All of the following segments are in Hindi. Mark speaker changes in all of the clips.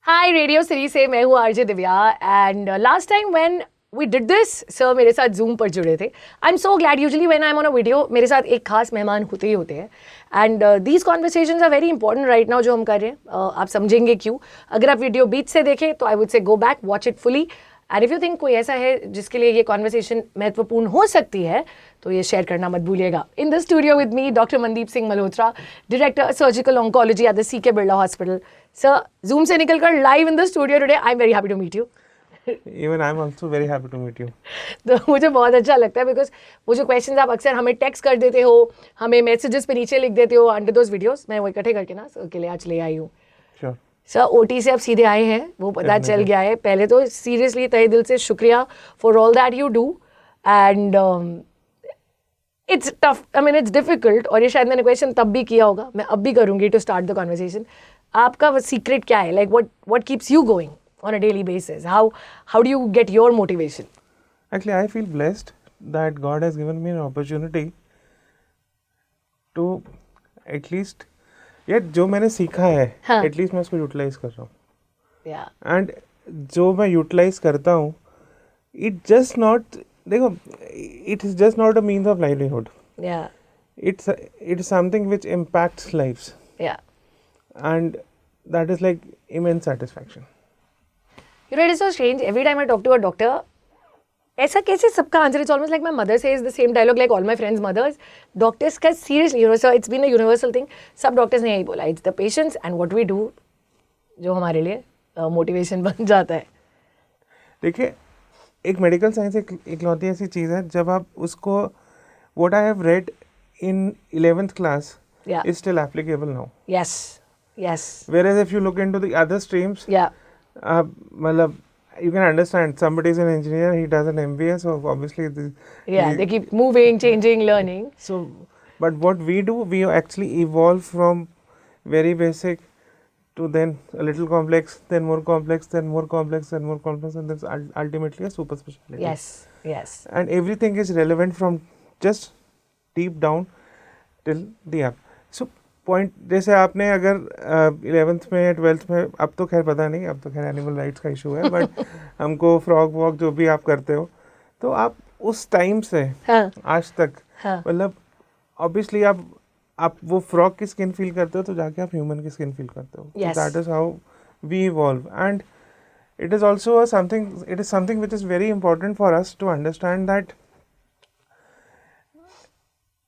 Speaker 1: हाय रेडियो सिटी से मैं हूँ RJ Divya and last time when we did this sir मेरे साथ जूम पर जुड़े थे. I am so glad. Usually when I am on a video मेरे साथ एक खास मेहमान होते ही होते हैं and these conversations are very important right now जो हम कर रहे हैं. आप समझेंगे क्यों. अगर आप वीडियो बीच से देखें तो I would say go back watch it fully and if you think कोई ऐसा है जिसके लिए ये कॉन्वर्सेशन महत्वपूर्ण हो सकती है तो ये शेयर करना मत भूलिएगा. In the studio with me doctor Mandeep Singh Malhotra, director surgical oncology at the CK Birla hospital. Sir Zoom से निकलकर live in the studio today. I am very happy to meet you.
Speaker 2: Even I'm also very happy to meet you.
Speaker 1: तो मुझे बहुत अच्छा लगता है बिकॉज वो जो क्वेश्चंस आप अक्सर हमें टेक्स्ट कर देते हो, हमें मैसेजेस पे नीचे लिख देते हो अंडर दोज वीडियोस, मैं वो इकट्ठे करके ना सर के लिए आज ले आई हूँ.
Speaker 2: Sure.
Speaker 1: सर ओटी से आप सीधे आए हैं वो पता चल गया है. पहले तो सीरियसली तहे दिल से शुक्रिया for all that you do and it's tough. I mean it's difficult और ये शायद मैंने क्वेश्चन तब भी किया होगा, मैं अब भी करूँगी टू स्टार्ट द कॉन्वर्सेशन. आपका सीक्रेट क्या है? Like what keeps you going on a daily basis? How do you get your motivation?
Speaker 2: Actually, I feel blessed that God has given me an opportunity to at least जो मैंने सीखा है at least मैं उसको यूटिलाइज कर रहा हूँ. एंड जो मैं यूटिलाइज करता हूँ it just not is just not a means of livelihood. It's something which impacts lives. And that is like immense satisfaction.
Speaker 1: You know, it is so strange. Every time I talk to a doctor, ऐसा कैसे सबका answer? It's almost like my mother says the same dialogue like all my friends' mothers. Doctors का seriously, you know, so it's been a universal thing. सब doctors ने यही बोला. It's the patients and what we do जो हमारे लिए motivation बन जाता है.
Speaker 2: देखिए, एक मेडिकल साइंस एक लौती ऐसी चीज़ है जब आप उसको what I have read in 11th class is still applicable now.
Speaker 1: Yes.
Speaker 2: Whereas if you look into the other streams, मतलब you can understand somebody is an engineer, he does an MBA, so obviously
Speaker 1: they keep moving, changing, learning.
Speaker 2: So but what we do, we actually evolve from very basic to then a little complex, then more complex, then more complex, then more complex, and then ultimately a super specialty.
Speaker 1: Yes.
Speaker 2: And everything is relevant from just deep down till the up. So point जैसे आपने अगर 11th में या 12th में, अब तो खैर पता नहीं, अब तो खैर एनिमल राइट्स का इशू है, बट हमको फ्रॉग वॉक जो भी आप करते हो तो आप उस टाइम से आज तक मतलब ऑब्वियसली आप वो फ्रॉग की स्किन फील करते हो तो जाके आप ह्यूमन की स्किन फील करते हो. That is how we evolve and it is also something which is very important for us to understand that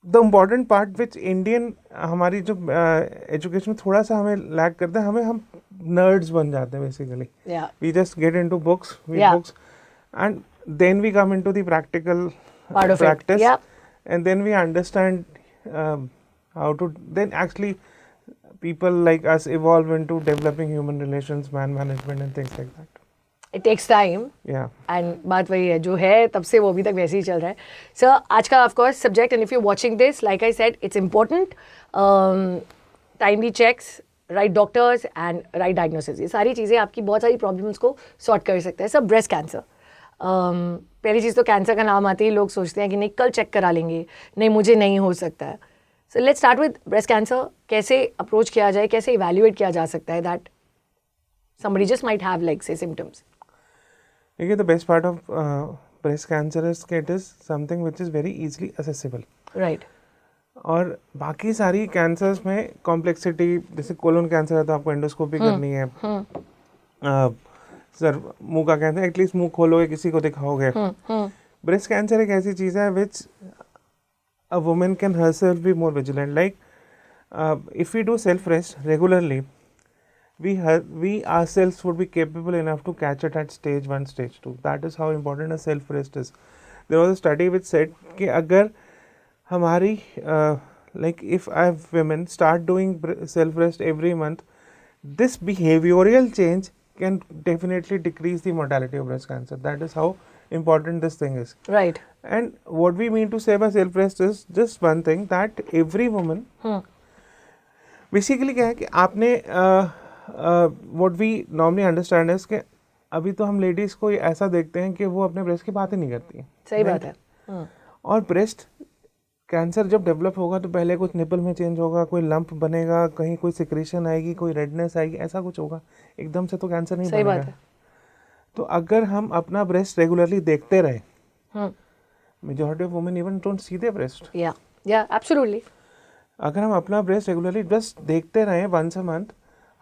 Speaker 2: the important part which Indian हमारी जो एजुकेशन में थोड़ा सा हमें लैक करते हैं, हम नर्ड्स बन जाते हैं basically. We just get into books and then we come into the practical practice and then we understand how to then actually people like us evolve into developing human relations, man management and things like that.
Speaker 1: It takes time. And बात वही है जो है तब से वो अभी तक वैसे ही चल रहा है. सर आज का of course subject and if you watching this like I said it's important. Timely checks, right doctors and right diagnosis, ये सारी चीज़ें आपकी बहुत सारी प्रॉब्लम्स को सॉर्ट कर सकते हैं. सर ब्रेस्ट कैंसर, पहली चीज़ तो कैंसर का नाम आते ही लोग सोचते हैं कि नहीं कल चेक करा लेंगे, नहीं मुझे नहीं हो सकता है. So let's start with breast cancer. कैसे अप्रोच किया जाए, कैसे इवैल्यूएट किया जा सकता है that somebody just might have like say symptoms?
Speaker 2: Okay, the best part of breast cancer is that it is something which is very easily accessible.
Speaker 1: Right.
Speaker 2: और बाकी सारी कैंसर्स में कॉम्प्लेक्सिटी, जैसे कोलोन कैंसर है तो आपको एंडोस्कोपी करनी है. सर मुंह का कैंसर एटलीस्ट मुंह खोलोगे, किसी को दिखाओगे. ब्रेस्ट कैंसर एक ऐसी चीज़ है which a women can herself be more vigilant. Like if we do self rest regularly, we ourselves would be capable enough to catch it at stage 1, stage 2. That is how important a self rest is. There was a study which said कि अगर हमारी like if women start doing self rest every month, this behavioral change can definitely decrease the mortality of breast cancer. That is how important this thing is.
Speaker 1: Right.
Speaker 2: And what we mean to say by self rest is just one thing, that every woman basically क्या है कि आपने what we normally understand is कि अभी तो हम लेडीज़ को ऐसा देखते हैं कि वो अपने ब्रेस्ट की बात ही नहीं करती हैं.
Speaker 1: सही बात है.
Speaker 2: और ब्रेस्ट कैंसर जब डेवलप होगा तो पहले कुछ निपल में चेंज होगा, कोई लंप बनेगा, कहीं कोई सिक्रेशन आएगी, कोई रेडनेस आएगी, ऐसा कुछ होगा. एकदम से तो कैंसर नहीं
Speaker 1: सही बात
Speaker 2: बनेगा.
Speaker 1: है.
Speaker 2: तो अगर हम अपना ब्रेस्ट रेगुलरली देखते रहे,
Speaker 1: hmm.
Speaker 2: Majority of women even don't see their breast.
Speaker 1: Yeah absolutely.
Speaker 2: अगर हम अपना ब्रेस्ट रेगुलरली जस्ट देखते रहे वंस अ मंथ,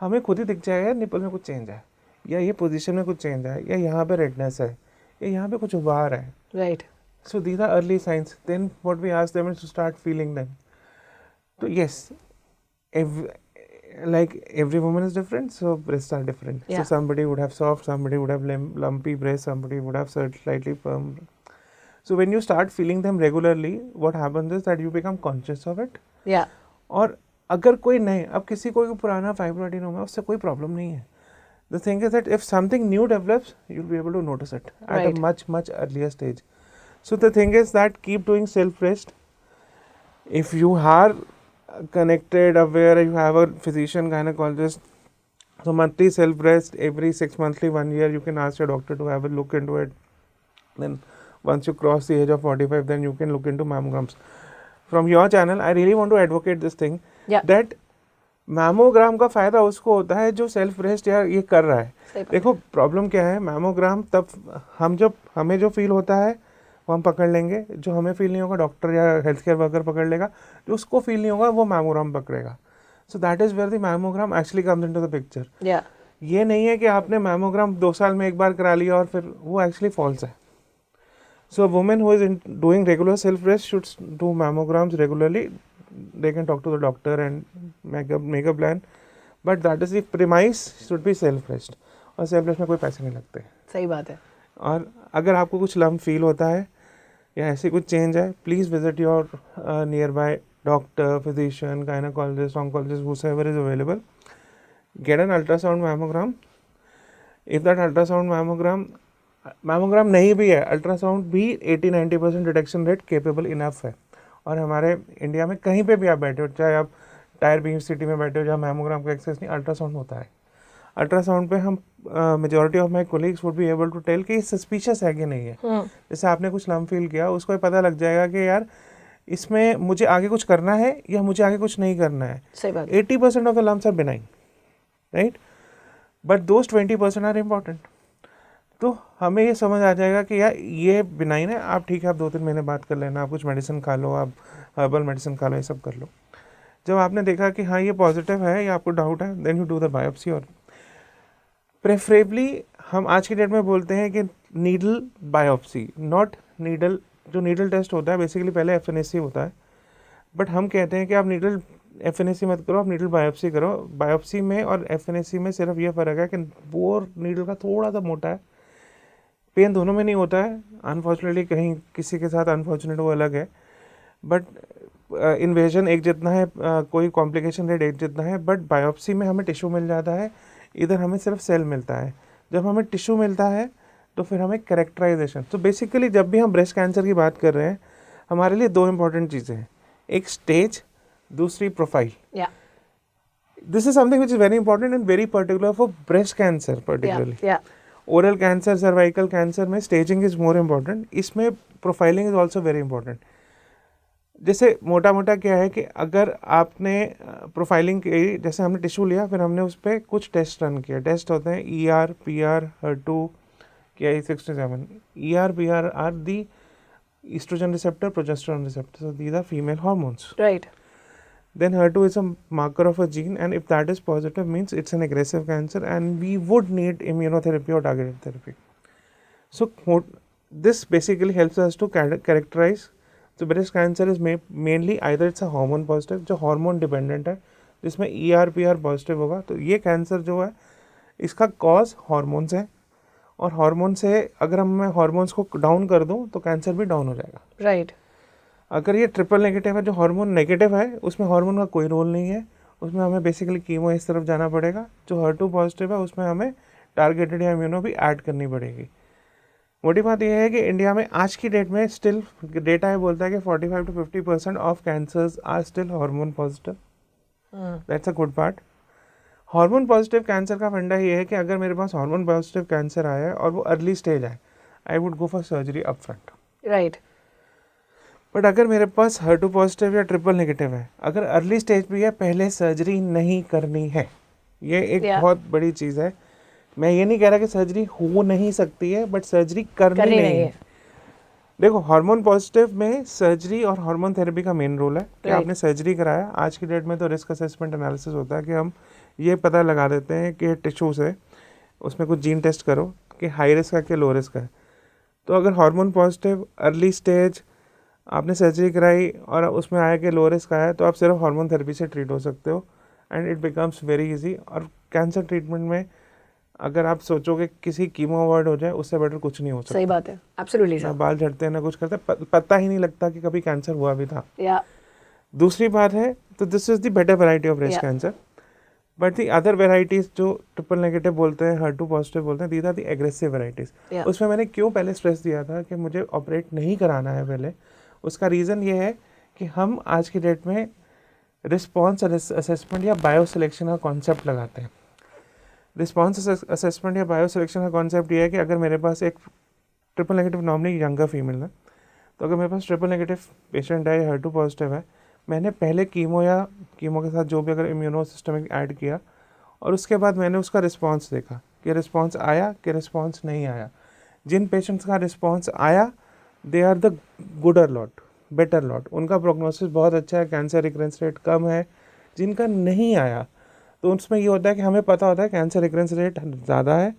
Speaker 2: हमें खुद ही दिख जाएगा निपल में कुछ चेंज है, या ये पोजीशन में कुछ चेंज है, या यहाँ पे रेडनेस है, या यहाँ पे कुछ उभार है.
Speaker 1: Right.
Speaker 2: So these are early signs. Then what we ask them is to start feeling them. So yes, like every woman is different, so breasts are different.
Speaker 1: Yeah.
Speaker 2: So somebody would have soft, somebody would have lumpy breasts, somebody would have slightly firm. So when you start feeling them regularly, what happens is that you become conscious of it.
Speaker 1: Yeah.
Speaker 2: और अगर कोई नहीं, अब किसी को पुराना फाइब्रोएडेनोमा उससे कोई प्रॉब्लम नहीं है. The thing is that if something new develops, you'll be able to notice it at
Speaker 1: Right.
Speaker 2: a much earlier stage. So the thing is that keep doing self-rest. If you are connected, aware, you have a physician, gynecologist, so monthly self-rest, every 6 monthly, 1 year, you can ask your doctor to have a look into it. Then once you cross the age of 45, then you can look into mammograms. From your channel, I really want to advocate this thing, that mammogram का फ़ायदा उसको होता है जो सेल्फ रेस्ट या ये कर रहा है. देखो प्रॉब्लम क्या है, मैमोग्राम तब हमें जो फील होता है वो हम पकड़ लेंगे, जो हमें फील नहीं होगा डॉक्टर या हेल्थ केयर वर्कर पकड़ लेगा, जो उसको फील नहीं होगा वो मैमोग्राम पकड़ेगा. So that is where the mammogram actually comes into the picture. ये नहीं है कि आपने मैमोग्राम 2 साल में एक बार करा लिया और फिर वो एक्चुअली फॉल्स है. So women who is doing regular self rest should do mammograms regularly. They can talk to the doctor and make a plan, but that is the premise should be self rest. और सेल्फ रेस्ट में कोई पैसे नहीं लगते.
Speaker 1: सही बात है.
Speaker 2: और अगर आपको कुछ लम्प फील होता है या ऐसे कुछ चेंज है, please visit your near by doctor, physician, gynaecologist, oncologist, whosoever is available. Get an ultrasound mammogram. If that ultrasound mammogram नहीं भी है, अल्ट्रासाउंड भी 80-90% डिटेक्शन रेट केपेबल इनफ है. और हमारे इंडिया में कहीं पे भी आप बैठे हो, चाहे आप टायर बी सिटी में बैठे हो जहाँ मैमोग्राम का एक्सेस नहीं, अल्ट्रासाउंड होता है. अल्ट्रासाउंड पे हम majority of my colleagues would be able to tell कि सस्पिशियस है कि नहीं है. जैसे आपने कुछ लम्प फील किया, उसको पता लग जाएगा कि यार इसमें मुझे आगे कुछ करना है या मुझे आगे कुछ नहीं करना है. 80% of the lumps are benign, right, but those 20% are important. तो हमें ये समझ आ जाएगा कि यार ये बिनाइन है, आप ठीक है, आप 2-3 महीने बात कर लेना, आप कुछ मेडिसिन खा लो, आप हर्बल मेडिसिन खा लो, ये सब कर लो. जब आपने देखा कि हाँ ये पॉजिटिव है या आपको डाउट है, then you do the biopsy. और प्रेफरेबली हम आज की डेट में बोलते हैं कि नीडल बायोप्सी, नॉट नीडल. जो नीडल टेस्ट होता है बेसिकली पहले FNAC होता है, बट हम कहते हैं कि आप नीडल FNAC मत करो, आप नीडल बायोप्सी करो. बायोप्सी में और FNAC में सिर्फ ये फ़र्क है कि बोर नीडल का थोड़ा सा मोटा है, पेन दोनों में नहीं होता है. अनफॉर्चुनेटली कहीं किसी के साथ अनफॉर्चुनेट वो अलग है, बट इन्वेजन एक जितना है, कोई कॉम्प्लिकेशन रेट एक जितना है. बट बायोप्सी में हमें टिश्यू मिल जाता है, इधर हमें सिर्फ सेल मिलता है. जब हमें टिश्यू मिलता है तो फिर हमें कैरेक्टराइजेशन. तो बेसिकली जब भी हम ब्रेस्ट कैंसर की बात कर रहे हैं, हमारे लिए 2 इंपॉर्टेंट चीज़ें हैं, एक स्टेज, दूसरी profile. This is something which is very important and very particular for breast cancer particularly. Oral cancer, cervical cancer में स्टेजिंग इज़ मोर इम्पॉर्टेंट. इसमें profiling is also very important. जैसे मोटा मोटा क्या है कि अगर आपने प्रोफाइलिंग की, जैसे हमने टिश्यू लिया, फिर हमने उस पर कुछ टेस्ट रन किया. टेस्ट होते हैं ER, PR, HER2, Ki-67. ER, PR are the estrogen receptor, progesterone receptor. So these are female hormones.
Speaker 1: Right.
Speaker 2: Then HER2 is a marker of a gene, and if that is positive, means it's an aggressive cancer, and we would need immunotherapy or targeted therapy. So this basically helps us to characterize. So breast cancer is mainly either it's a hormone positive, जो hormone dependent है, जिसमें ER, PR positive होगा. तो ये कैंसर जो है, इसका कॉज हार्मोन्स है, और हार्मोन से अगर मैं हार्मोन्स को डाउन कर दूं तो कैंसर भी डाउन हो जाएगा.
Speaker 1: राइट.
Speaker 2: अगर ये ट्रिपल नेगेटिव है, जो हार्मोन नेगेटिव है, उसमें हार्मोन का कोई रोल नहीं है, उसमें हमें बेसिकली कीमो इस तरफ जाना पड़ेगा. जो HER2 पॉजिटिव है, उसमें हमें टारगेटेड या इम्यूनो भी ऐड करनी पड़ेगी. मोटी बात यह है कि इंडिया में आज की डेट में स्टिल डेटा है बोलता है कि 45 to 50% of cancers are still hormone positive. That's a good part. Hormone positive cancer का फंडा ये है कि अगर मेरे पास हार्मोन पॉजिटिव कैंसर आया है और वो अर्ली स्टेज है, I would go for surgery up front.
Speaker 1: Right.
Speaker 2: But अगर मेरे पास HER2 पॉजिटिव या ट्रिपल नेगेटिव है, अगर अर्ली स्टेज भी है, पहले सर्जरी नहीं करनी है। ये एक बहुत बड़ी चीज़ है। मैं ये नहीं कह रहा कि सर्जरी हो नहीं सकती है, बट सर्जरी करनी नहीं है। देखो, हार्मोन पॉजिटिव में सर्जरी और हार्मोन थेरेपी का मेन रोल है कि आपने सर्जरी कराया। आज की डेट में तो रिस्क असेसमेंट एनालिसिस होता है कि हम ये पता लगा देते हैं कि टिश्यूज है, उसमें कुछ जीन टेस्ट करो कि हाई रिस्क है कि लो रिस्क है। तो अगर हार्मोन पॉजिटिव अर्ली स्टेज आपने सर्जरी कराई और उसमें आया कि लो रिस्क आया, तो आप सिर्फ हार्मोन थेरेपी से ट्रीट हो सकते हो and it becomes very easy. और कैंसर ट्रीटमेंट में अगर आप सोचोगे किसी कीमो अवॉइड हो जाए, उससे बेटर कुछ नहीं हो सकता।
Speaker 1: सही बात है, एब्सोल्युटली।
Speaker 2: ना बाल झड़ते हैं, ना कुछ करते, पता ही नहीं लगता कि कभी कैंसर हुआ भी था। दूसरी बात है, तो this is the better variety of breast cancer. But the other varieties जो ट्रिपल नेगेटिव बोलते हैं, HER2 पॉजिटिव बोलते हैं, these are the aggressive varieties. उसमें मैंने क्यों पहले स्ट्रेस दिया था कि मुझे ऑपरेट नहीं कराना है पहले, उसका रीज़न ये है कि हम आज की डेट में रिस्पॉन्स असेसमेंट या बायो सिलेक्शन का कॉन्सेप्ट लगाते हैं। रिस्पॉन्स असेसमेंट या बायो सिलेक्शन का कॉन्सेप्ट ये है कि अगर मेरे पास एक triple negative normally younger female है, तो अगर मेरे पास ट्रिपल नेगेटिव पेशेंट है, HER2 पॉजिटिव है, मैंने पहले कीमो के साथ जो भी अगर इम्यूनो सिस्टमिक ऐड किया, और उसके बाद मैंने उसका रिस्पॉन्स देखा कि रिस्पॉन्स आया कि रिस्पॉन्स नहीं आया। जिन पेशेंट्स का रिस्पॉन्स आया, they are the gooder lot, better lot, उनका प्रोग्नोसिस बहुत अच्छा है, कैंसर रिकरेंस रेट कम है। जिनका नहीं आया, तो उसमें ये होता है कि हमें पता होता है कैंसर रिकरेंस रेट ज़्यादा है,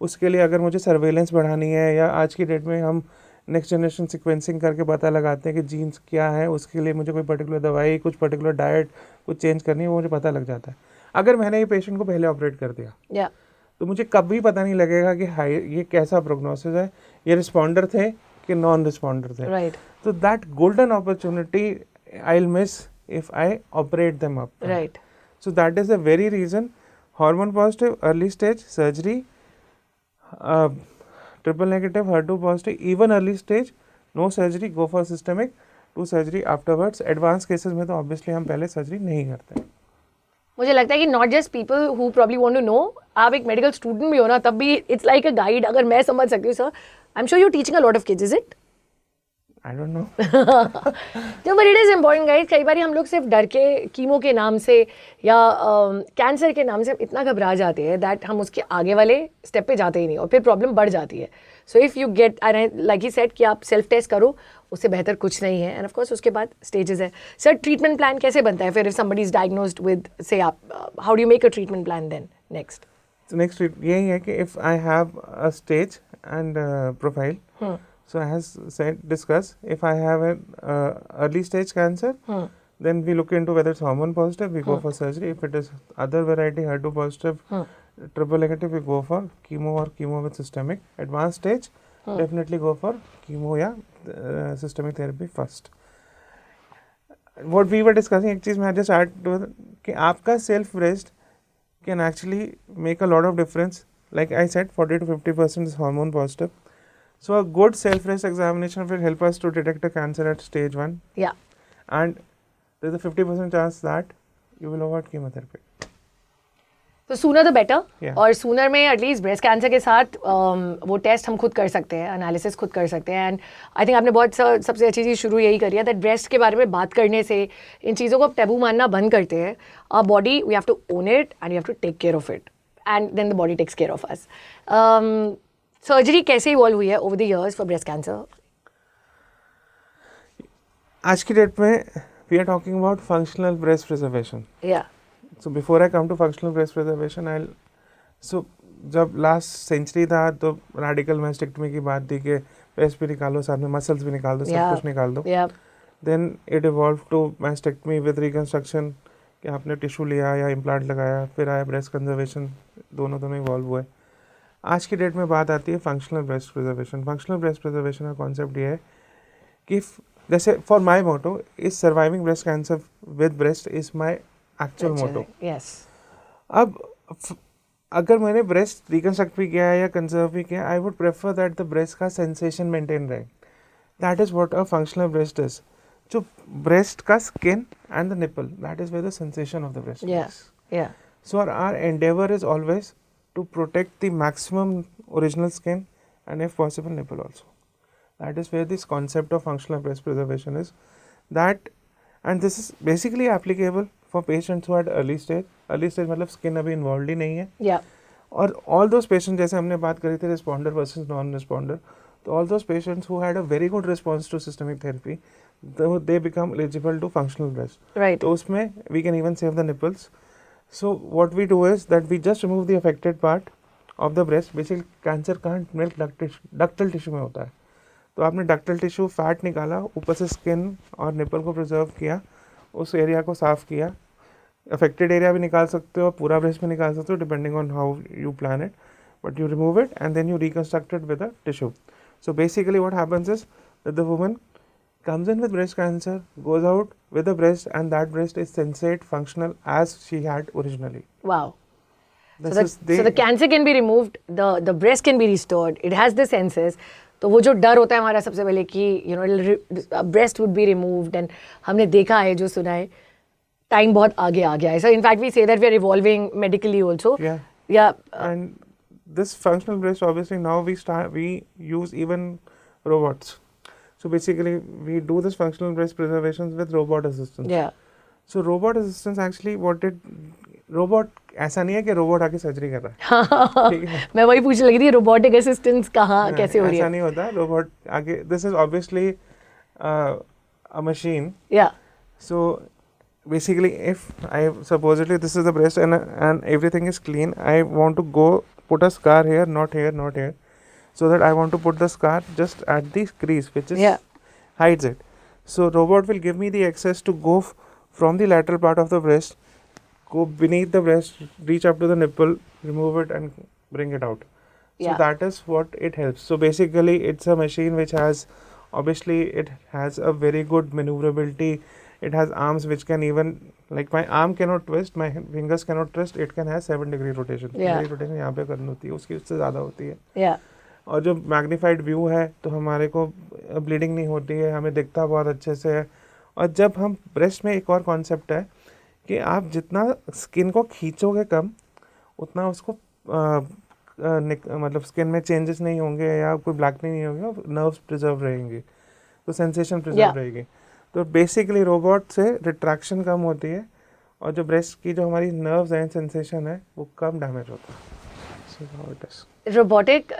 Speaker 2: उसके लिए अगर मुझे सर्वेलेंस बढ़ानी है, या आज की डेट में हम नेक्स्ट जनरेशन सिक्वेंसिंग करके पता लगाते हैं कि जीन्स क्या है, उसके लिए मुझे कोई पर्टिकुलर दवाई, कुछ पर्टिकुलर डाइट, कुछ चेंज करनी है, वो मुझे पता लग जाता है। अगर मैंने ये पेशेंट को पहले ऑपरेट कर दिया, तो मुझे कभी पता नहीं लगेगा कि हाई ये कैसा प्रोग्नोसिस है, ये रिस्पॉन्डर थे कि नॉन रिस्पॉन्डर थे। तो that golden opportunity I will miss if I operate them up. So that is the very reason hormone positive early stage surgery, triple negative HER2 positive even early stage no surgery, go for systemic, to surgery afterwards। advanced cases में तो obviously हम पहले surgery नहीं करते।
Speaker 1: मुझे लगता है कि not just people who probably want to know, आप एक मेडिकल स्टूडेंट भी हो ना, तब भी इट्स लाइक अ गाइड। अगर मैं समझ सकती हूँ, sir I am sure you teaching a lot of kids, is it?
Speaker 2: I don't know।
Speaker 1: जो but it is important guys. कई बार हम लोग सिर्फ डर के कीमो के नाम से या कैंसर के नाम से इतना घबरा जाते हैं दैट हम उसके आगे वाले स्टेप पे जाते ही नहीं, और फिर प्रॉब्लम बढ़ जाती है। So if you get, like he said कि आप सेल्फ टेस्ट करो, उससे बेहतर कुछ नहीं है। एंड ऑफ कोर्स उसके बाद स्टेजेस है। सर, ट्रीटमेंट प्लान कैसे बनता है फिर if somebody is diagnosed with, से आप how do you make a treatment plan then next?
Speaker 2: Next यही है कि if I have a stage and profile, so as said, discuss if I have an early stage cancer, then we look into whether it's hormone positive, we go for surgery. If it is other variety, HER2 positive, triple negative, we go for chemo or chemo with systemic. Advanced stage, definitely go for chemo या systemic therapy first. What we were discussing, एक चीज़ मैं just add to कि आपका self breast can actually make a lot of difference. Like I said, 40 to 50% is hormone positive. So a good self-breast examination will help us to detect a cancer at stage 1.
Speaker 1: Yeah.
Speaker 2: And there's a 50% chance that you will avoid chemotherapy.
Speaker 1: तो सूनर द बेटर।
Speaker 2: Yeah.
Speaker 1: और सूनर में एटलीस्ट ब्रेस्ट कैंसर के साथ वो टेस्ट हम खुद कर सकते हैं, एनालिसिस खुद कर सकते हैं। एंड आई थिंक आपने बहुत सबसे अच्छी चीज़ शुरू यही करी है दैट ब्रेस्ट के बारे में बात करने से इन चीज़ों को टैबू मानना बंद करते हैं। Our body, we have to own it and we have to take care of it, and then the body takes care of us. Surgery कैसे इवॉल्व हुई है over the years for breast cancer?
Speaker 2: आज की डेट में we are talking about functional breast preservation.
Speaker 1: Yeah
Speaker 2: so before I come to functional breast preservation, जब लास्ट सेंचुरी था तो रेडिकल मैस्टेक्टमी की बात थी कि ब्रेस्ट भी निकालो, साथ में मसल्स भी निकाल दो, सब कुछ निकाल दो। Then it evolve to mastectomy with reconstruction, कि आपने टिश्यू लिया या इम्प्लांट लगाया, फिर आया ब्रेस्ट कंजर्वेशन, दोनों इवॉल्व हुए। आज की डेट में बात आती है functional breast preservation. Functional breast preservation का कॉन्सेप्ट ये है कि जैसे for my motto is surviving breast cancer with breast is my actual motto. अब अगर मैंने ब्रेस्ट रिकंस्ट्रक्ट भी किया है या कंजर्व भी किया, I would prefer that the breast का सेंसेशन मेंटेन रहे। That is what a functional breast is. जो ब्रेस्ट का skin and the nipple, that is where the sensation of the breast is. So our endeavour is always to protect the maximum original skin and if possible nipple also. That is where this concept of functional breast preservation is. That, and this is basically applicable for patients who are at early stage. Early stage मतलब skin अभी involved ही नहीं है.
Speaker 1: Yeah.
Speaker 2: और all those patients, जैसे हमने बात करी थी responder versus non-responder, तो all those patients who had a very good response to systemic therapy, they become eligible to functional breast.
Speaker 1: Right.
Speaker 2: तो उसमें we can even save the nipples. So what we do is that we just remove the affected part of the breast. Basically cancer can't milk ductal tissue में होता है. तो आपने डक्टल टिश्यू फैट निकाला, ऊपर से स्किन और निपल को प्रिजर्व किया, उस एरिया को साफ किया. अफेक्टेड एरिया भी निकाल सकते हो, पूरा ब्रेस्ट भी निकाल सकते हो, depending on how you plan it, but you remove it and then you reconstruct it with a tissue. So basically what happens is that the woman comes in with breast cancer, goes out with a breast, and that breast is sensate, functional as she had originally.
Speaker 1: Wow. So the cancer can be removed, the breast can be restored, it has the senses. तो वो जो डर होता है हमारा सबसे पहले कि you know breast would be removed, and हमने देखा है, जो सुना है, टाइम बहुत आगे आ गया है. So in fact we say that we are evolving medically also. Yeah
Speaker 2: and this functional breast obviously now we use even robots. So basically we do this functional breast preservations with robot assistance.
Speaker 1: Yeah.
Speaker 2: So robot assistance actually robot ऐसा नहीं है कि रोबोट आके सर्जरी कर रहा है. ठीक है,
Speaker 1: मैं वही पूछने लगी थी, रोबोटिक असिस्टेंस कहाँ कैसे हो रही है?
Speaker 2: ऐसा नहीं होता. रोबोट आगे, this is obviously a machine.
Speaker 1: Yeah.
Speaker 2: So basically if I supposedly this is the breast and everything is clean, I want to go put a scar here, not here, not here, so that I want to put the scar just at the crease which is hides it. So robot will give me the access to go from the lateral part of the breast, go beneath the breast, reach up to the nipple, remove it and bring it out. So that is what it helps. So basically it's a machine which has, obviously it has a very good maneuverability. It has arms which can even, like my arm cannot twist, my fingers cannot twist, it can have 7-degree rotation. Rotation यहाँ पे करनी होती है, उसकी उससे ज़्यादा होती है.
Speaker 1: Yeah.
Speaker 2: और जो मैग्नीफाइड व्यू है तो हमारे को ब्लीडिंग नहीं होती है, हमें दिखता बहुत अच्छे से है. और जब हम ब्रेस्ट में एक और कॉन्सेप्ट है कि आप जितना स्किन को खींचोगे कम, उतना उसको मतलब स्किन में चेंजेस नहीं होंगे या कोई ब्लैकनिंग नहीं होगी, नर्व्स प्रिजर्व रहेंगे, तो सेंसेशन प्रिजर्व रहेगी. तो बेसिकली रोबोट से रिट्रैक्शन कम होती है और जो ब्रेस्ट की जो हमारी नर्व्स हैं, सेंसेशन है, वो कम डैमेज होता है. So how it is.
Speaker 1: Robotic,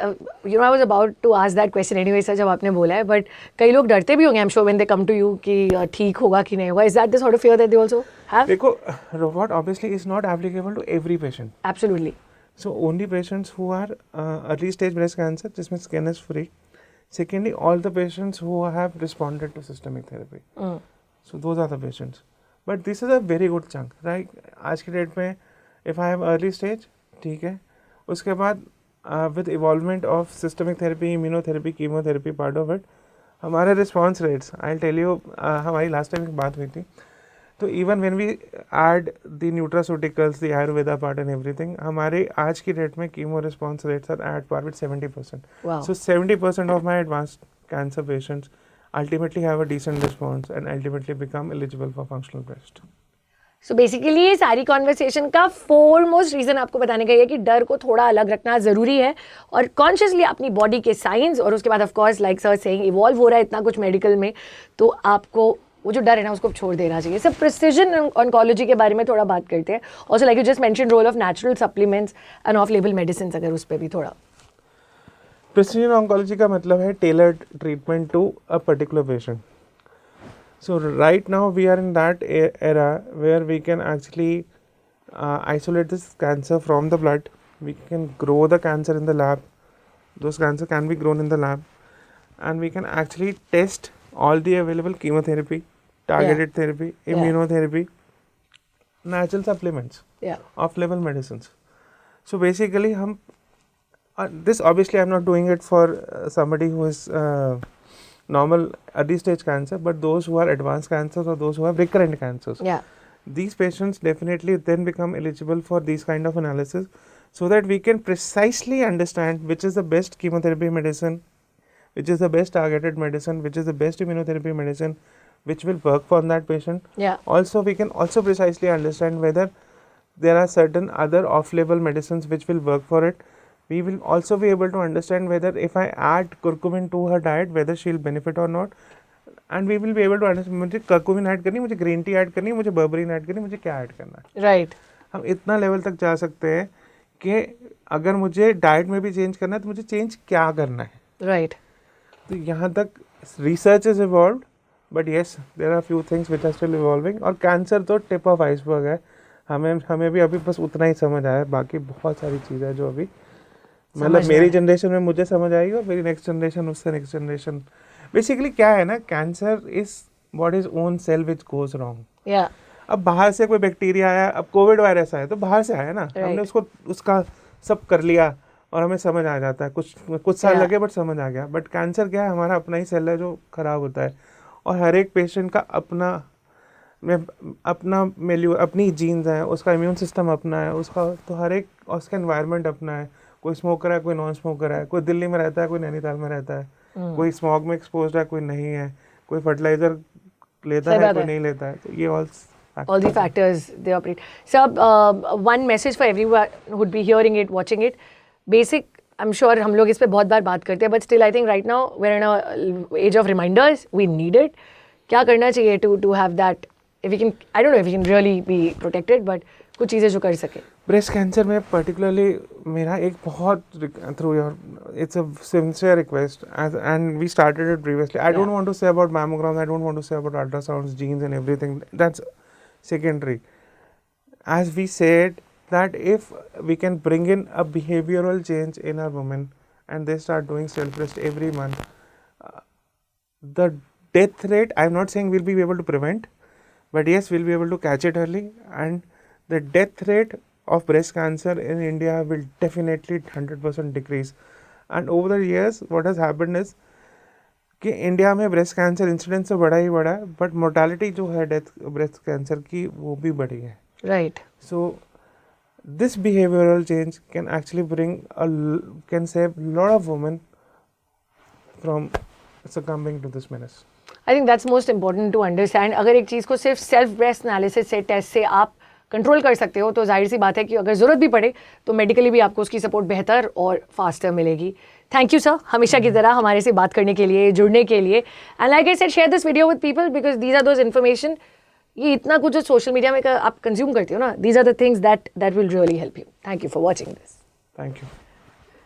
Speaker 1: you know I was about to ask that question anyway sir, जब आपने बोला है, बट कई लोग डरते भी होंगे, I am sure when they come to you कि ठीक होगा कि नहीं होगा. Is that the sort of fear that they also have?
Speaker 2: देखो, robot obviously is not applicable to every patient.
Speaker 1: Absolutely.
Speaker 2: So only patients who are early stage breast cancer जिसमें skin is free. Secondly all the patients who have responded to systemic therapy. So those are the patients. But this is a very good chunk, right? आज की डेट में if I have early stage, ठीक है, उसके बाद with evolvement of systemic therapy, immunotherapy, chemotherapy part of it, हमारे response rates, I'll tell you, हमारी last time एक बात हुई थी, तो even when we add the nutraceuticals, the Ayurveda part and everything, हमारे आज की डेट में chemo response rates are at par with 70%.
Speaker 1: Wow.
Speaker 2: So 70% of my advanced cancer patients ultimately have a decent response and ultimately become eligible for functional breast.
Speaker 1: So basically ये सारी कॉन्वर्सेशन का फोरमोस्ट रीज़न आपको बताने का ये कि डर को थोड़ा अलग रखना ज़रूरी है और कॉन्शियसली अपनी बॉडी के साइंस, और उसके बाद of course like sir saying evolve हो रहा है इतना कुछ मेडिकल में, तो आपको वो जो डर है ना उसको छोड़ देना चाहिए. सब प्रिसिजन ऑन्कोलॉजी के बारे में थोड़ा बात करते हैं. Also like you just mention role of natural supplements and off label medicine, अगर उस पर भी थोड़ा.
Speaker 2: प्रिसिजन ऑन्कोलॉजी का मतलब है tailored treatment to a particular patient. So right now we are in that era where we can actually isolate this cancer from the blood. We can grow the cancer in the lab. Those cancer can be grown in the lab, and we can actually test all the available chemotherapy, targeted therapy, immunotherapy, natural supplements, off-label medicines. So basically, this obviously I'm not doing it for somebody who is normal early stage cancer, but those who are advanced cancers or those who have recurrent cancers, these patients definitely then become eligible for these kind of analysis, so that we can precisely understand which is the best chemotherapy medicine, which is the best targeted medicine, which is the best immunotherapy medicine, which will work for that patient. Also we can also precisely understand whether there are certain other off-label medicines which will work for it. we will also be able to understand whether if I add curcumin to her diet, whether she'll benefit or not, and we will be able to understand मुझे curcumin ऐड करनी, मुझे green tea ऐड करनी, मुझे berberine ऐड करनी, मुझे क्या ऐड करना है.
Speaker 1: Right.
Speaker 2: हम इतना लेवल तक जा सकते हैं कि अगर मुझे डाइट में भी चेंज करना है तो मुझे चेंज क्या करना है.
Speaker 1: Right.
Speaker 2: तो यहाँ तक research is evolved, but yes there are few things which are still evolving. और कैंसर तो टिप ऑफ आइसबर्ग है. हमें भी अभी बस उतना ही समझ आया, बाकी बहुत सारी चीज़ें हैं जो अभी मतलब मेरी जनरेशन में मुझे समझ आएगी और मेरी नेक्स्ट जनरेशन उससे नेक्स्ट जनरेशन. बेसिकली क्या है ना, cancer is body's own cell which goes wrong. अब बाहर से कोई बैक्टीरिया आया, अब कोविड वायरस आया तो बाहर से आया ना, हमने उसको उसका सब कर लिया और हमें समझ आ जाता है. कुछ साल लगे बट समझ आ गया. बट कैंसर क्या है, हमारा अपना ही सेल है जो खराब होता है. और हर एक पेशेंट का अपना मेल्यू, अपनी जीन्स हैं, उसका इम्यून सिस्टम अपना है, उसका तो हर एक उसका एनवायरनमेंट अपना है. कोई स्मोकर है, कोई नॉन स्मोकर है, कोई दिल्ली में रहता है, कोई नैनीताल में रहता है, कोई स्मॉग में एक्सपोज्ड है, कोई नहीं है, कोई फर्टिलाइजर लेता है, कोई नहीं लेता है. तो ये all
Speaker 1: the factors they operate. So one message for everyone who would be hearing it, watching it. Basic, I'm sure हम लोग इस पे बहुत बार बात करते हैं, but still I think right now we're in a age of reminders. We need it. क्या करना चाहिए to have that? If we can, I don't know if we can really be protected, but कुछ चीज़ें जो कर सके.
Speaker 2: ब्रेस्ट कैंसर में पर्टिकुलरली मेरा एक बहुत through your it's a sincere request and we started it previously. I don't want to say about mammograms, I don't want to say about ultrasounds, genes and everything. That's secondary. As we said that if we can bring in a behavioral change in our women and they start doing self-rest every month, the death rate, I'm not saying we'll be able to prevent, but yes, we'll be able to catch it early, and the death rate of breast cancer in India will definitely 100% decrease. And over the years what has happened is कि इंडिया में ब्रेस्ट कैंसर इंसिडेंस तो बढ़ा ही बढ़ा है, बट मोर्टालिटी जो है डेथ ब्रेस्ट कैंसर की वो भी बढ़ी है.
Speaker 1: Right.
Speaker 2: So this behavioural change can actually bring can save lot of women from succumbing to this menace.
Speaker 1: I think that's most important to understand. अगर एक चीज़ को सिर्फ सेल्फ ब्रेस्ट एनालिसिस से टेस्ट से आप कंट्रोल कर सकते हो तो जाहिर सी बात है कि अगर ज़रूरत भी पड़े तो मेडिकली भी आपको उसकी सपोर्ट बेहतर और फास्टर मिलेगी. थैंक यू सर, हमेशा की तरह हमारे से बात करने के लिए, जुड़ने के लिए. And like I said, share this video with people because these are those information. ये इतना कुछ जो सोशल मीडिया में आप कंज्यूम करते हो ना, these are the things that will really help you. Thank you for watching this.
Speaker 2: Thank you.